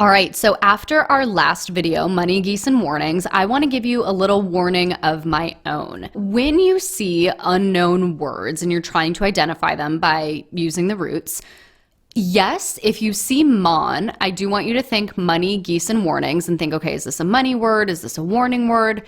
All right, so after our last video, Money, Geese, and Warnings, I want to give you a little warning of my own. When you see unknown words and you're trying to identify them by using the roots, yes, if you see mon, I do want you to think money, geese, and warnings and think, okay, is this a money word? Is this a warning word?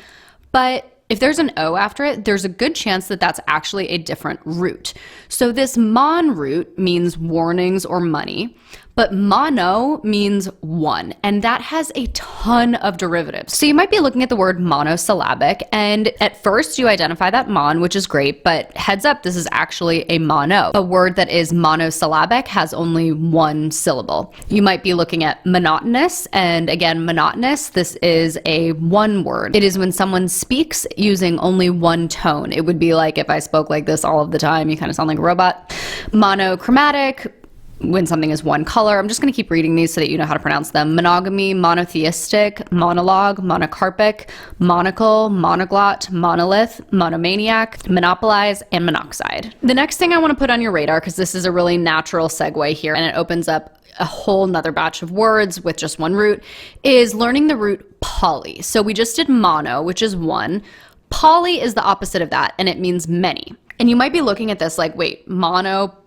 But if there's an O after it, there's a good chance that that's actually a different root. So this mon root means warnings or money, but mono means one, and that has a ton of derivatives. So you might be looking at the word monosyllabic, and at first you identify that mon, which is great, but heads up, this is actually a mono. A word that is monosyllabic has only one syllable. You might be looking at monotonous, and again, monotonous, this is a one word. It is when someone speaks using only one tone. It would be like if I spoke like this all of the time, you kind of sound like a robot. Monochromatic, when something is one color. I'm just going to keep reading these so that you know how to pronounce them. Monogamy, monotheistic, monologue, monocarpic, monocle, monoglot, monolith, monomaniac, monopolize, and monoxide. The next thing I want to put on your radar, because this is a really natural segue here and it opens up a whole nother batch of words with just one root, is learning the root poly. So we just did mono, which is one. Poly is the opposite of that, and it means many. And you might be looking at this like, wait, monopoly?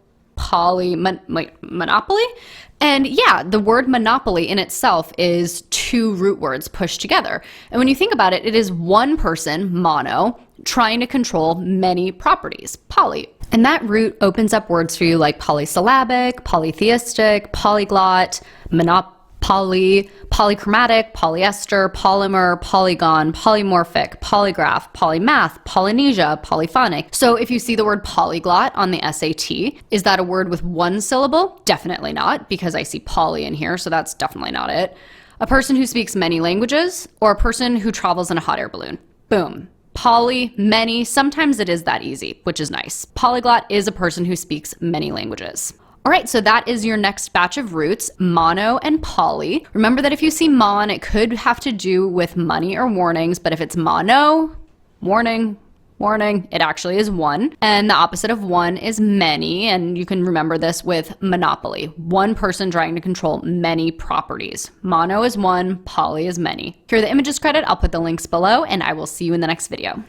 And yeah, the word monopoly in itself is two root words pushed together. And when you think about it, it is one person, mono, trying to control many properties, poly. And that root opens up words for you like polysyllabic, polytheistic, polyglot, monopoly, polychromatic, polyester, polymer, polygon, polymorphic, polygraph, polymath, Polynesia, polyphonic. So if you see the word polyglot on the SAT, is that a word with one syllable? Definitely not, because I see poly in here, so that's definitely not it. A person who speaks many languages, or a person who travels in a hot air balloon. Boom. Poly, many, sometimes it is that easy, which is nice. Polyglot is a person who speaks many languages. All right, so that is your next batch of roots, mono and poly. Remember that if you see mon, it could have to do with money or warnings, but if it's mono, warning, it actually is one. And the opposite of one is many, and you can remember this with monopoly. One person trying to control many properties. Mono is one, poly is many. Here are the images credit. I'll put the links below, and I will see you in the next video.